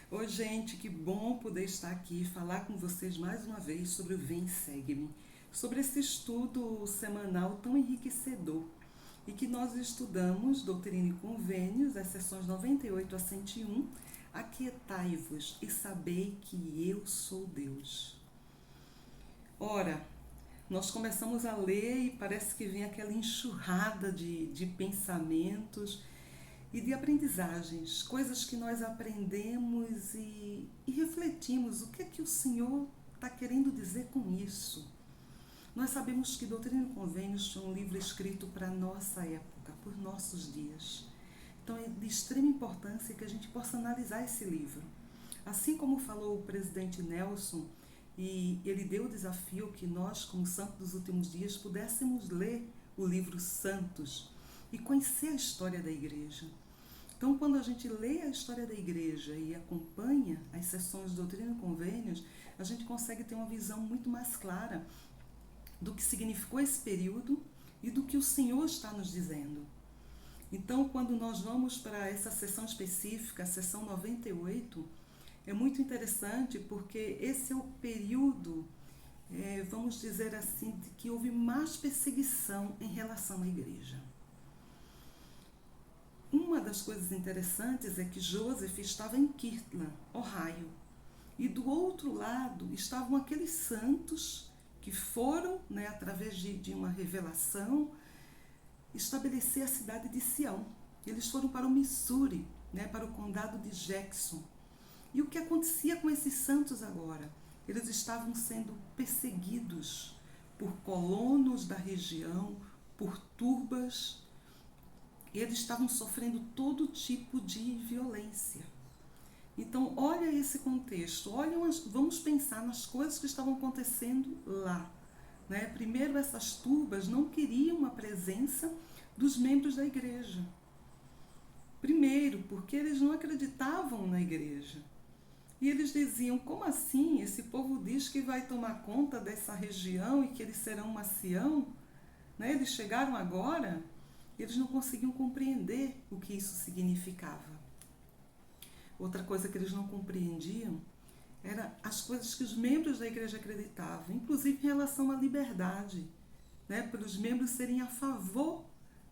Oi, gente, que bom poder estar aqui e falar com vocês mais uma vez sobre o Vem Segue-me, sobre esse estudo semanal tão enriquecedor e que nós estudamos Doutrina e Convênios, as sessões 98 a 101, Aquietai-vos e sabei que eu sou Deus. Ora, nós começamos a ler e parece que vem aquela enxurrada de pensamentos e de aprendizagens, coisas que nós aprendemos e refletimos o que é que o Senhor está querendo dizer com isso. Nós sabemos que Doutrina e Convênios é um livro escrito para a nossa época, por nossos dias. Então é de extrema importância que a gente possa analisar esse livro. Assim como falou o presidente Nelson, e ele deu o desafio que nós, como santos dos últimos dias, pudéssemos ler o livro Santos e conhecer a história da igreja. Então, quando a gente lê a história da igreja e acompanha as sessões de Doutrina e Convênios, a gente consegue ter uma visão muito mais clara do que significou esse período e do que o Senhor está nos dizendo. Então, quando nós vamos para essa sessão específica, a sessão 98, é muito interessante porque esse é o período, vamos dizer assim, de que houve mais perseguição em relação à igreja. Uma das coisas interessantes é que Joseph estava em Kirtland, Ohio, e do outro lado estavam aqueles santos que foram, através de uma revelação, estabelecer a cidade de Sião. Eles foram para o Missouri, para o condado de Jackson. E o que acontecia com esses santos agora? Eles estavam sendo perseguidos por colonos da região, por turbas. Eles estavam sofrendo todo tipo de violência. Então, olha esse contexto, vamos pensar nas coisas que estavam acontecendo lá. Primeiro, essas turbas não queriam a presença dos membros da igreja. Primeiro, porque eles não acreditavam na igreja. E eles diziam, como assim? Esse povo diz que vai tomar conta dessa região e que eles serão uma Sião? Eles chegaram agora, eles não conseguiam compreender o que isso significava. Outra coisa que eles não compreendiam era as coisas que os membros da igreja acreditavam, inclusive em relação à liberdade, para os membros serem a favor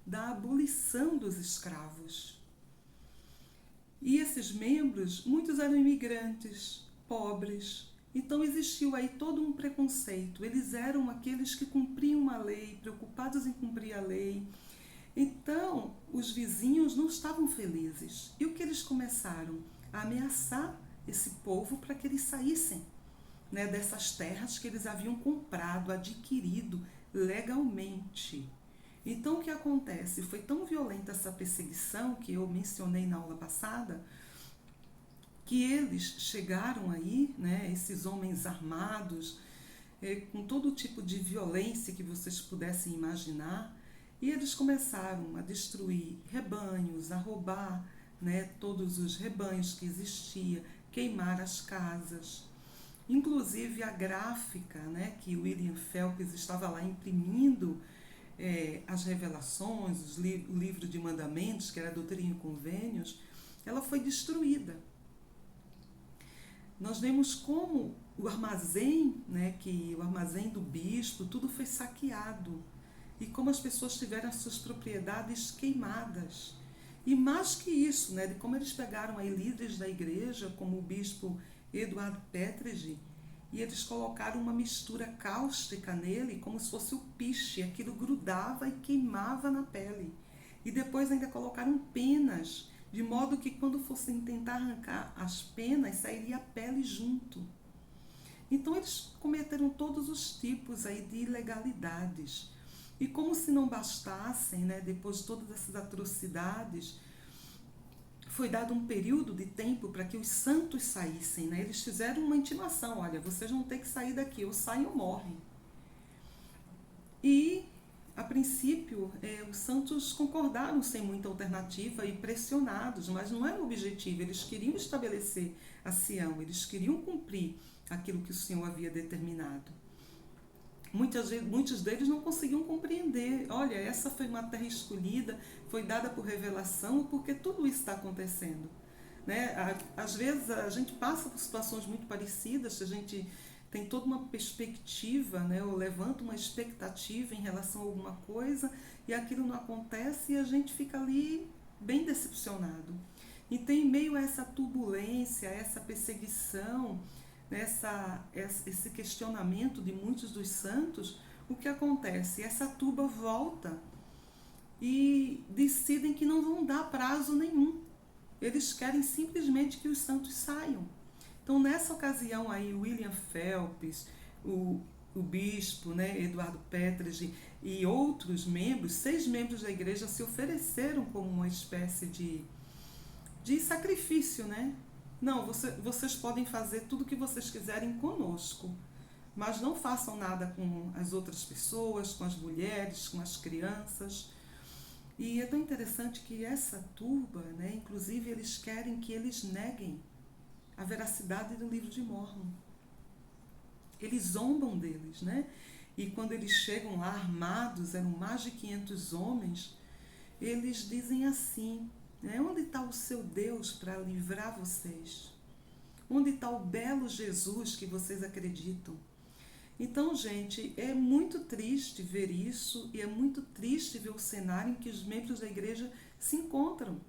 da abolição dos escravos. E esses membros, muitos eram imigrantes, pobres, então existiu aí todo um preconceito. Eles eram aqueles que cumpriam a lei, preocupados em cumprir a lei. Então, os vizinhos não estavam felizes. E o que eles começaram? A ameaçar esse povo para que eles saíssem dessas terras que eles haviam comprado, adquirido legalmente. Então, o que acontece? Foi tão violenta essa perseguição que eu mencionei na aula passada, que eles chegaram aí, esses homens armados, com todo tipo de violência que vocês pudessem imaginar, e eles começaram a destruir rebanhos, a roubar todos os rebanhos que existiam, queimar as casas. Inclusive a gráfica que William Phelps estava lá imprimindo, as revelações, o livro de mandamentos, que era Doutrina e Convênios, ela foi destruída. Nós vemos como o armazém, o armazém do bispo, tudo foi saqueado. E como as pessoas tiveram as suas propriedades queimadas. E mais que isso, de como eles pegaram aí líderes da igreja, como o bispo Eduardo Petridge, e eles colocaram uma mistura cáustica nele, como se fosse o piche, aquilo grudava e queimava na pele. E depois ainda colocaram penas, de modo que quando fossem tentar arrancar as penas, sairia a pele junto. Então eles cometeram todos os tipos aí de ilegalidades. E como se não bastassem, depois de todas essas atrocidades, foi dado um período de tempo para que os santos saíssem. Eles fizeram uma intimação, olha, vocês vão ter que sair daqui, ou saem ou morrem. E, a princípio, os santos concordaram sem muita alternativa e pressionados, mas não era o objetivo, eles queriam estabelecer a Sião, eles queriam cumprir aquilo que o Senhor havia determinado. Muitos deles não conseguiam compreender. Olha, essa foi uma terra escolhida, foi dada por revelação, porque tudo isso está acontecendo. né? Às vezes a gente passa por situações muito parecidas, a gente tem toda uma perspectiva, né? Ou levanta uma expectativa em relação a alguma coisa e aquilo não acontece e a gente fica ali bem decepcionado. Então, em meio a essa turbulência, a essa perseguição, esse questionamento de muitos dos santos, o que acontece? Essa turba volta e decidem que não vão dar prazo nenhum. Eles querem simplesmente que os santos saiam. Então, nessa ocasião aí, William Phelps, o bispo, né, Eduardo Petridge e outros membros, 6 membros da igreja se ofereceram como uma espécie de sacrifício, né? Não, vocês podem fazer tudo o que vocês quiserem conosco, mas não façam nada com as outras pessoas, com as mulheres, com as crianças. E é tão interessante que essa turba, né, inclusive eles querem que eles neguem a veracidade do livro de Mórmon. Eles zombam deles, né? E quando eles chegam lá armados, eram mais de 500 homens, eles dizem assim, né? Onde está o seu Deus para livrar vocês? Onde está o belo Jesus que vocês acreditam? Então, gente, é muito triste ver isso e é muito triste ver o cenário em que os membros da igreja se encontram.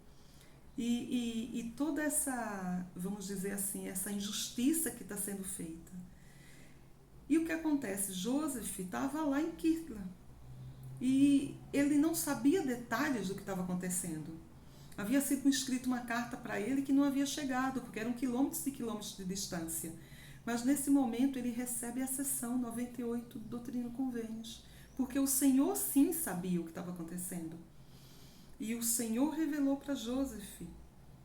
E toda essa, vamos dizer assim, essa injustiça que está sendo feita. E o que acontece? Joseph estava lá em Kirtland e ele não sabia detalhes do que estava acontecendo. Havia sido escrita uma carta para ele que não havia chegado, porque eram quilômetros e quilômetros de distância. Mas nesse momento ele recebe a sessão 98 do Doutrina e Convênios, porque o Senhor sim sabia o que estava acontecendo. E o Senhor revelou para Joseph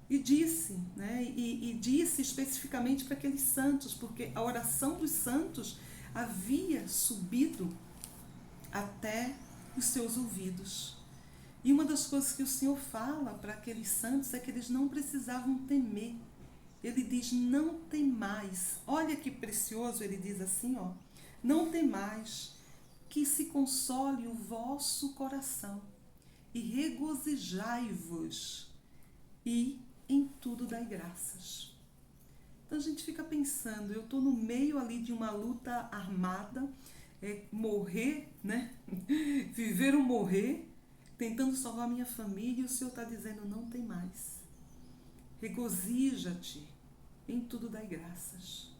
e disse, né, e disse especificamente para aqueles santos, porque a oração dos santos havia subido até os seus ouvidos. E uma das coisas que o Senhor fala para aqueles santos é que eles não precisavam temer. Ele diz, não temais. Olha que precioso, ele diz assim, ó, não temais, que se console o vosso coração e regozijai-vos e em tudo dai graças. Então a gente fica pensando, eu estou no meio ali de uma luta armada, morrer, né? Viver ou morrer, tentando salvar minha família, e o Senhor está dizendo, não tem mais. Regozija-te, em tudo dai graças.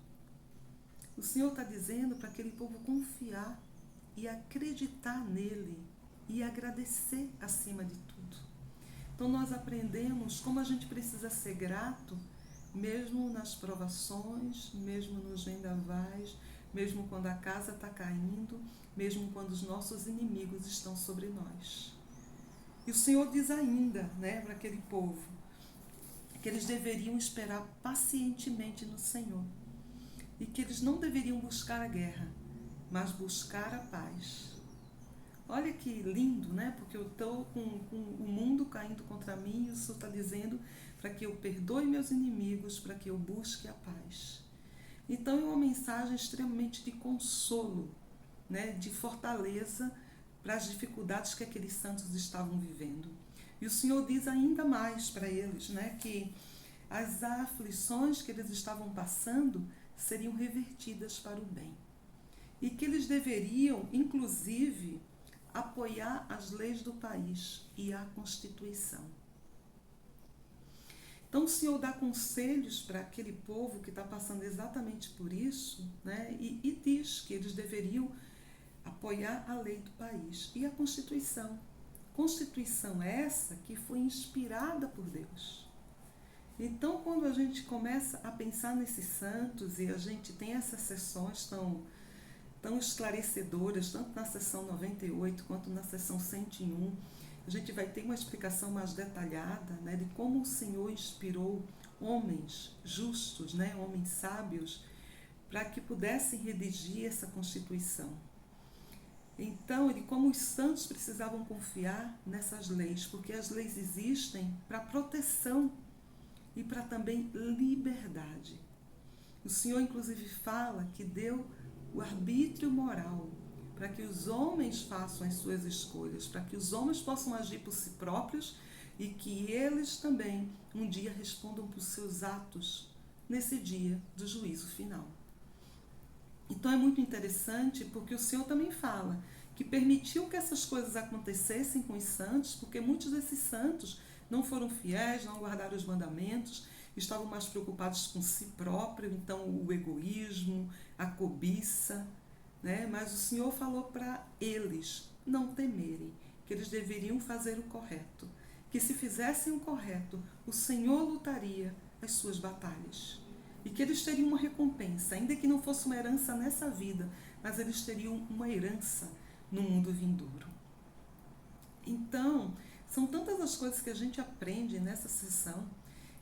O Senhor está dizendo para aquele povo confiar e acreditar nele e agradecer acima de tudo. Então nós aprendemos como a gente precisa ser grato, mesmo nas provações, mesmo nos vendavais, mesmo quando a casa está caindo, mesmo quando os nossos inimigos estão sobre nós. E o Senhor diz ainda, né, para aquele povo, que eles deveriam esperar pacientemente no Senhor e que eles não deveriam buscar a guerra, mas buscar a paz. Olha que lindo, né? Porque eu estou com o mundo caindo contra mim e o Senhor está dizendo para que eu perdoe meus inimigos, para que eu busque a paz. Então é uma mensagem extremamente de consolo, né? De fortaleza para as dificuldades que aqueles santos estavam vivendo. E o Senhor diz ainda mais para eles, né? Que as aflições que eles estavam passando seriam revertidas para o bem. E que eles deveriam, inclusive, apoiar as leis do país e a Constituição. Então o Senhor dá conselhos para aquele povo que está passando exatamente por isso, né? E diz que eles deveriam apoiar a lei do país e a Constituição. Constituição essa que foi inspirada por Deus. Então, quando a gente começa a pensar nesses santos e a gente tem essas sessões tão esclarecedoras, tanto na sessão 98 quanto na sessão 101, a gente vai ter uma explicação mais detalhada, né, de como o Senhor inspirou homens justos, né, homens sábios, para que pudessem redigir essa Constituição. Então, de como os santos precisavam confiar nessas leis, porque as leis existem para proteção e para também liberdade. O Senhor, inclusive, fala que deu o arbítrio moral para que os homens façam as suas escolhas, para que os homens possam agir por si próprios e que eles também um dia respondam por seus atos nesse dia do juízo final. Então é muito interessante porque o Senhor também fala que permitiu que essas coisas acontecessem com os santos, porque muitos desses santos não foram fiéis, não guardaram os mandamentos, estavam mais preocupados com si próprio, então o egoísmo, a cobiça, né? Mas o Senhor falou para eles não temerem, que eles deveriam fazer o correto, que se fizessem o correto, o Senhor lutaria as suas batalhas e que eles teriam uma recompensa, ainda que não fosse uma herança nessa vida, mas eles teriam uma herança no mundo vindouro. Então, são tantas as coisas que a gente aprende nessa sessão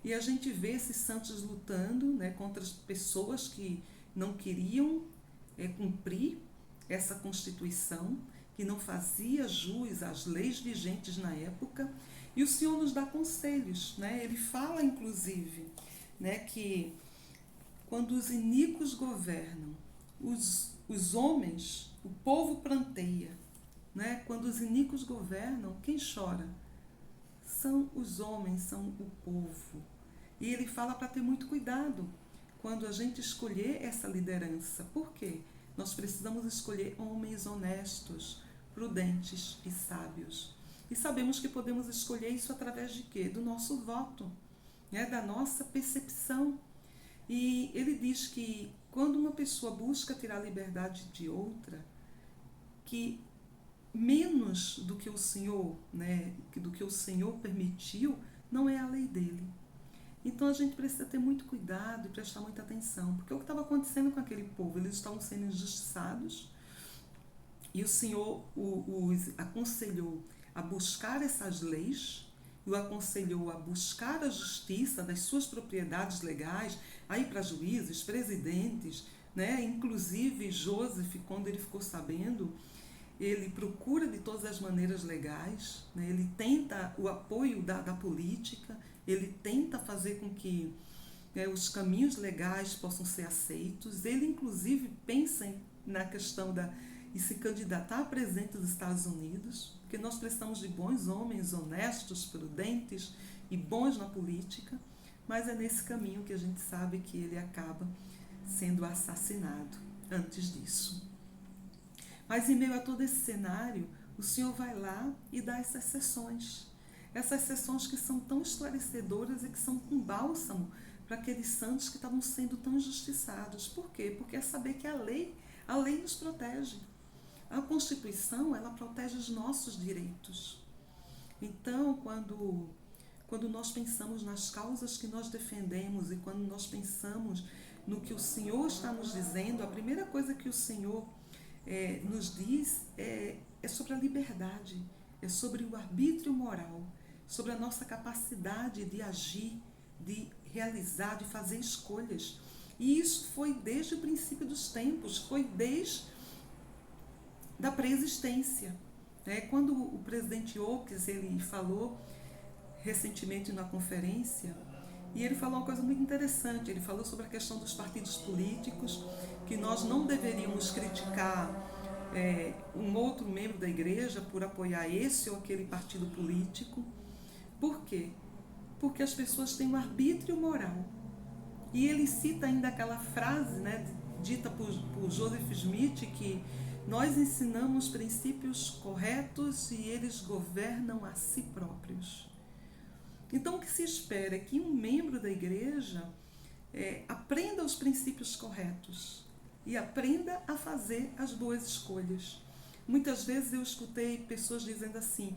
e a gente vê esses santos lutando, né, contra as pessoas que não queriam cumprir essa Constituição, que não fazia jus às leis vigentes na época, e o Senhor nos dá conselhos, né? Ele fala, inclusive, né, que quando os iníquos governam, os homens, o povo pranteia, né? Quando os iníquos governam, quem chora? São os homens, são o povo. E ele fala para ter muito cuidado quando a gente escolher essa liderança. Por quê? Nós precisamos escolher homens honestos, prudentes e sábios. E sabemos que podemos escolher isso através de quê? Do nosso voto, né? Da nossa percepção. E ele diz que quando uma pessoa busca tirar a liberdade de outra, que menos do que o Senhor, né, do que o Senhor permitiu, não é a lei dele. Então a gente precisa ter muito cuidado e prestar muita atenção, porque o que estava acontecendo com aquele povo, eles estavam sendo injustiçados e o Senhor os aconselhou a buscar essas leis, o aconselhou a buscar a justiça das suas propriedades legais, a ir para juízes, presidentes, né? Inclusive Joseph, quando ele ficou sabendo, ele procura de todas as maneiras legais, né? Ele tenta o apoio da política, ele tenta fazer com que os caminhos legais possam ser aceitos, ele inclusive pensa na questão de se candidatar a presidente dos Estados Unidos, porque nós precisamos de bons homens, honestos, prudentes e bons na política, mas é nesse caminho que a gente sabe que ele acaba sendo assassinado antes disso. Mas em meio a todo esse cenário, o Senhor vai lá e dá essas sessões que são tão esclarecedoras e que são um bálsamo para aqueles santos que estavam sendo tão injustiçados. Por quê? Porque é saber que a lei nos protege. A Constituição, ela protege os nossos direitos. Então, quando nós pensamos nas causas que nós defendemos e quando nós pensamos no que o Senhor está nos dizendo, a primeira coisa que o Senhor nos diz é sobre a liberdade, é sobre o arbítrio moral, sobre a nossa capacidade de agir, de realizar, de fazer escolhas. E isso foi desde o princípio dos tempos, foi desde da pré-existência. Quando o presidente Oakes, ele falou recentemente na conferência, e ele falou uma coisa muito interessante, ele falou sobre a questão dos partidos políticos, que nós não deveríamos criticar um outro membro da igreja por apoiar esse ou aquele partido político. Por quê? Porque as pessoas têm um arbítrio moral. E ele cita ainda aquela frase, né, dita por Joseph Smith, que nós ensinamos princípios corretos e eles governam a si próprios. Então o que se espera é que um membro da igreja aprenda os princípios corretos e aprenda a fazer as boas escolhas. Muitas vezes eu escutei pessoas dizendo assim: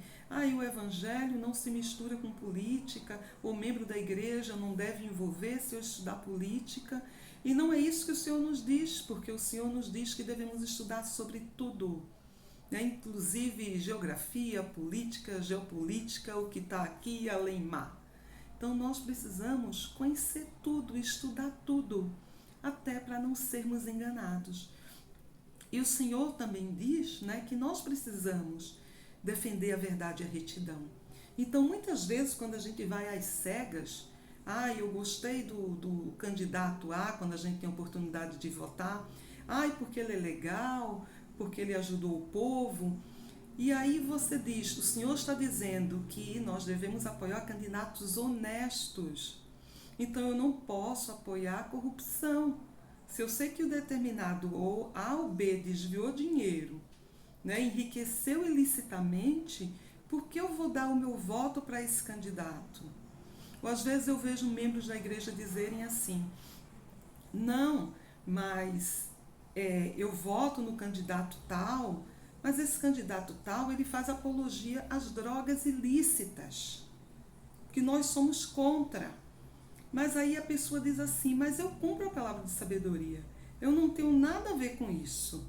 o evangelho não se mistura com política, o membro da igreja não deve envolver-se ou estudar política. E não é isso que o Senhor nos diz, porque o Senhor nos diz que devemos estudar sobre tudo, né? Inclusive geografia, política, geopolítica, o que está aqui além mar. Então nós precisamos conhecer tudo, estudar tudo, até para não sermos enganados. E o Senhor também diz, né, que nós precisamos defender a verdade e a retidão. Então, muitas vezes, quando a gente vai às cegas, eu gostei do candidato A, quando a gente tem a oportunidade de votar, porque ele é legal, porque ele ajudou o povo. E aí você diz, o senhor está dizendo que nós devemos apoiar candidatos honestos. Então eu não posso apoiar a corrupção. Se eu sei que o determinado ou A ou B desviou dinheiro, né, enriqueceu ilicitamente, por que eu vou dar o meu voto para esse candidato? Ou às vezes eu vejo membros da igreja dizerem assim, não, mas eu voto no candidato tal, mas esse candidato tal, ele faz apologia às drogas ilícitas, que nós somos contra. Mas aí a pessoa diz assim, mas eu cumpro a palavra de sabedoria, eu não tenho nada a ver com isso.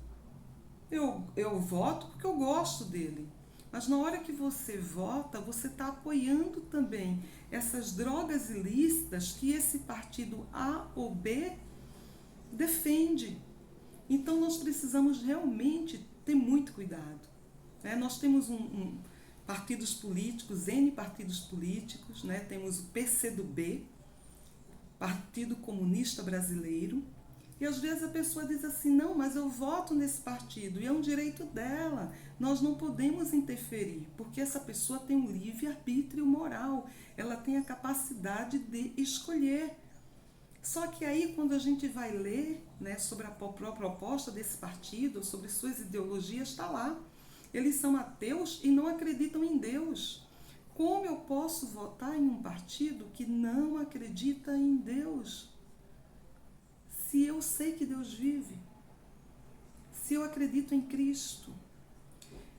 Eu voto porque eu gosto dele. Mas na hora que você vota, você está apoiando também essas drogas ilícitas que esse partido A ou B defende. Então nós precisamos realmente ter muito cuidado. Né? Nós temos partidos políticos, N partidos políticos, né? Temos o PCdoB, Partido Comunista Brasileiro, e às vezes a pessoa diz assim, não, mas eu voto nesse partido, e é um direito dela, nós não podemos interferir, porque essa pessoa tem um livre-arbítrio moral, ela tem a capacidade de escolher. Só que aí, quando a gente vai ler, né, sobre a proposta desse partido, sobre suas ideologias, está lá. Eles são ateus e não acreditam em Deus. Como eu posso votar em um partido que não acredita em Deus? Se eu sei que Deus vive, se eu acredito em Cristo.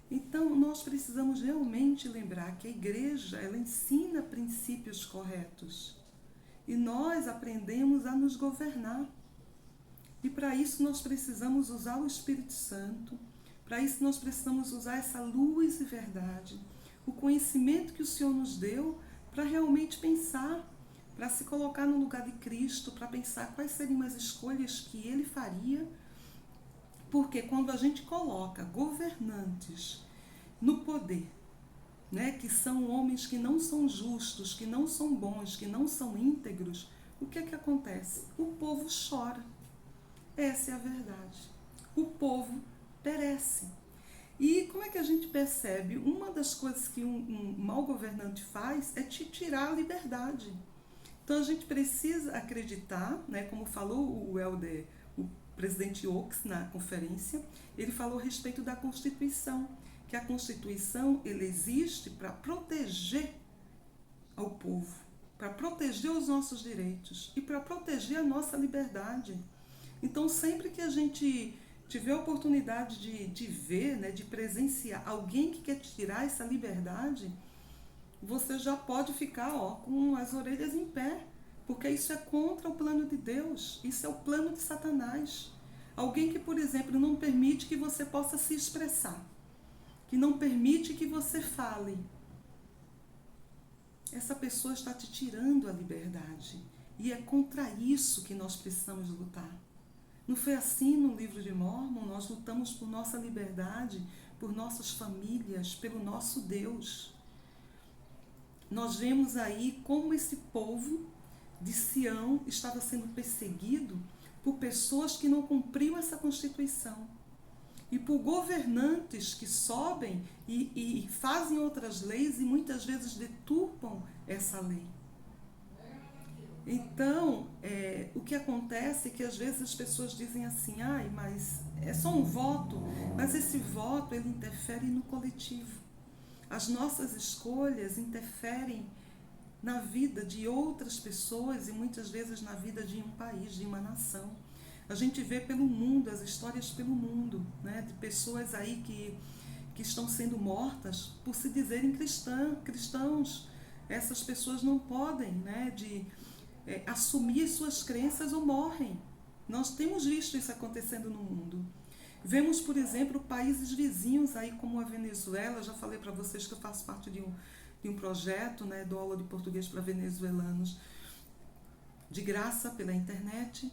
Então, nós precisamos realmente lembrar que a igreja, ela ensina princípios corretos. E nós aprendemos a nos governar. E para isso nós precisamos usar o Espírito Santo, para isso nós precisamos usar essa luz e verdade, o conhecimento que o Senhor nos deu para realmente pensar, para se colocar no lugar de Cristo, para pensar quais seriam as escolhas que Ele faria. Porque quando a gente coloca governantes no poder, né, que são homens que não são justos, que não são bons, que não são íntegros, o que é que acontece? O povo chora. Essa é a verdade. O povo perece. E como é que a gente percebe? Uma das coisas que um mau governante faz é te tirar a liberdade. Então a gente precisa acreditar, né, como falou o Helder, o presidente Oaks na conferência, ele falou a respeito da Constituição, que a Constituição ele existe para proteger ao povo, para proteger os nossos direitos e para proteger a nossa liberdade. Então, sempre que a gente tiver a oportunidade de ver, né, de presenciar alguém que quer tirar essa liberdade, você já pode ficar com as orelhas em pé, porque isso é contra o plano de Deus, isso é o plano de Satanás. Alguém que, por exemplo, não permite que você possa se expressar, que não permite que você fale. Essa pessoa está te tirando a liberdade. E é contra isso que nós precisamos lutar. Não foi assim no livro de Mórmon? Nós lutamos por nossa liberdade, por nossas famílias, pelo nosso Deus. Nós vemos aí como esse povo de Sião estava sendo perseguido por pessoas que não cumpriam essa Constituição. E por governantes que sobem e fazem outras leis e muitas vezes deturpam essa lei. Então, o que acontece é que às vezes as pessoas dizem assim, mas é só um voto, mas esse voto ele interfere no coletivo. As nossas escolhas interferem na vida de outras pessoas e muitas vezes na vida de um país, de uma nação. A gente vê pelo mundo, as histórias pelo mundo, né, de pessoas aí que estão sendo mortas por se dizerem cristãos. Essas pessoas não podem, né, assumir suas crenças ou morrem. Nós temos visto isso acontecendo no mundo. Vemos, por exemplo, países vizinhos aí como a Venezuela. Já falei para vocês que eu faço parte de um projeto, né, dou aula de português para venezuelanos de graça pela internet.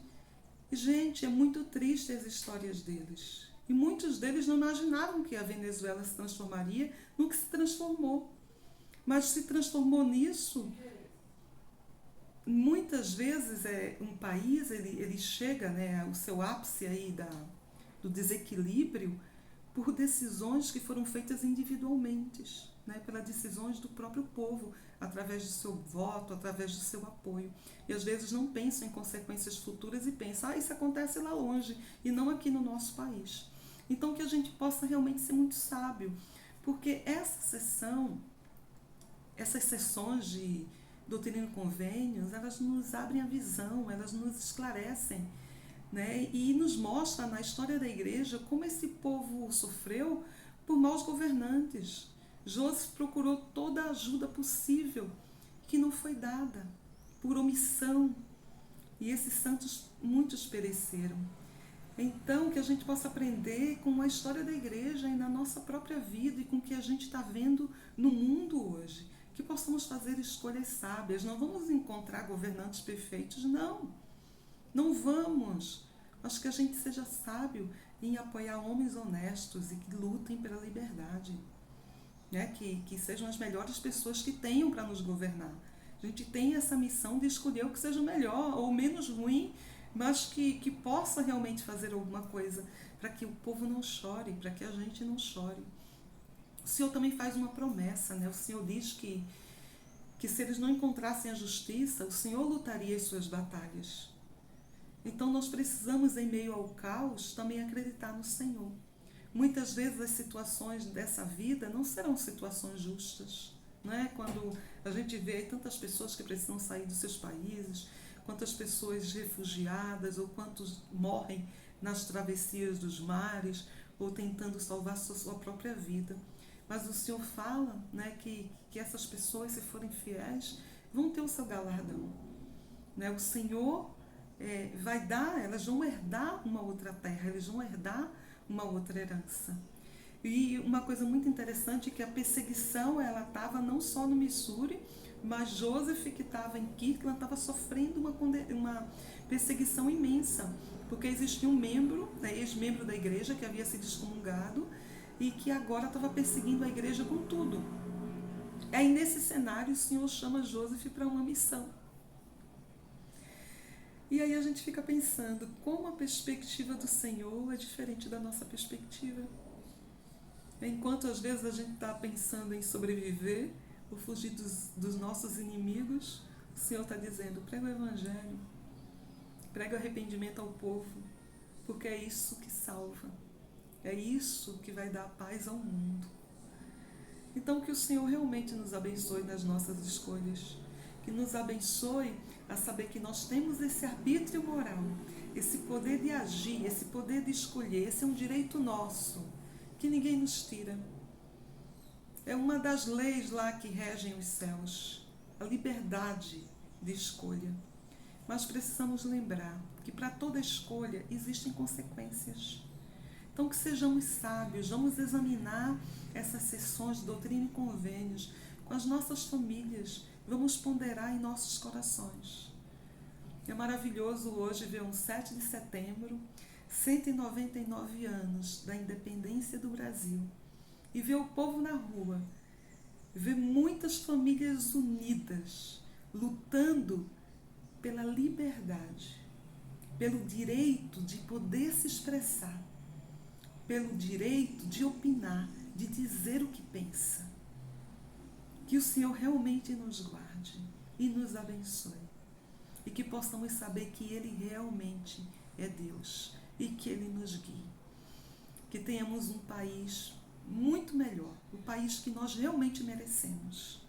E, gente, é muito triste as histórias deles. E muitos deles não imaginavam que a Venezuela se transformaria no que se transformou. Mas se transformou nisso. Muitas vezes um país ele chega, né, ao seu ápice aí do desequilíbrio por decisões que foram feitas individualmente, né, pelas decisões do próprio povo, através do seu voto, através do seu apoio. E às vezes não pensam em consequências futuras e pensam, isso acontece lá longe e não aqui no nosso país. Então que a gente possa realmente ser muito sábio, porque essas sessões de doutrina e convênios, elas nos abrem a visão, elas nos esclarecem, né? E nos mostra na história da igreja como esse povo sofreu por maus governantes. José procurou toda a ajuda possível que não foi dada, por omissão. E esses santos, muitos pereceram. Então, que a gente possa aprender com a história da igreja e na nossa própria vida e com o que a gente está vendo no mundo hoje. Que possamos fazer escolhas sábias. Não vamos encontrar governantes perfeitos, não. Não vamos. Mas que a gente seja sábio em apoiar homens honestos e que lutem pela liberdade. Né? Que sejam as melhores pessoas que tenham para nos governar. A gente tem essa missão de escolher o que seja melhor ou menos ruim, mas que possa realmente fazer alguma coisa para que o povo não chore, para que a gente não chore. O Senhor também faz uma promessa, né? O Senhor diz que se eles não encontrassem a justiça, o Senhor lutaria as suas batalhas. Então nós precisamos, em meio ao caos, também acreditar no Senhor. Muitas vezes as situações dessa vida não serão situações justas, né? Quando a gente vê tantas pessoas que precisam sair dos seus países, quantas pessoas refugiadas ou quantos morrem nas travessias dos mares ou tentando salvar sua própria vida. Mas o Senhor fala, né, que essas pessoas, se forem fiéis, vão ter o seu galardão. Né? O Senhor vai dar, elas vão herdar uma outra terra, eles vão herdar uma outra herança. E uma coisa muito interessante é que a perseguição ela estava não só no Missouri, mas Joseph, que estava em Kirtland, estava sofrendo uma perseguição imensa, porque existia um membro, né, ex-membro da igreja, que havia se excomungado e que agora estava perseguindo a igreja com tudo. Aí nesse cenário o Senhor chama Joseph para uma missão. E aí a gente fica pensando como a perspectiva do Senhor é diferente da nossa perspectiva. Enquanto às vezes a gente está pensando em sobreviver ou fugir dos nossos inimigos, o Senhor está dizendo, prega o Evangelho, prega o arrependimento ao povo, porque é isso que salva, é isso que vai dar paz ao mundo. Então que o Senhor realmente nos abençoe nas nossas escolhas, que nos abençoe a saber que nós temos esse arbítrio moral, esse poder de agir, esse poder de escolher, esse é um direito nosso, que ninguém nos tira. É uma das leis lá que regem os céus, a liberdade de escolha. Mas precisamos lembrar que para toda escolha existem consequências. Então que sejamos sábios, vamos examinar essas sessões de doutrina e convênios com as nossas famílias, vamos ponderar em nossos corações. É maravilhoso hoje ver um 7 de setembro, 199 anos da independência do Brasil, e ver o povo na rua, ver muitas famílias unidas, lutando pela liberdade, pelo direito de poder se expressar, pelo direito de opinar, de dizer o que pensa. Que o Senhor realmente nos guarde e nos abençoe. E que possamos saber que Ele realmente é Deus e que Ele nos guie. Que tenhamos um país muito melhor, o país que nós realmente merecemos.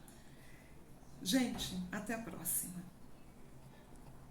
Gente, até a próxima.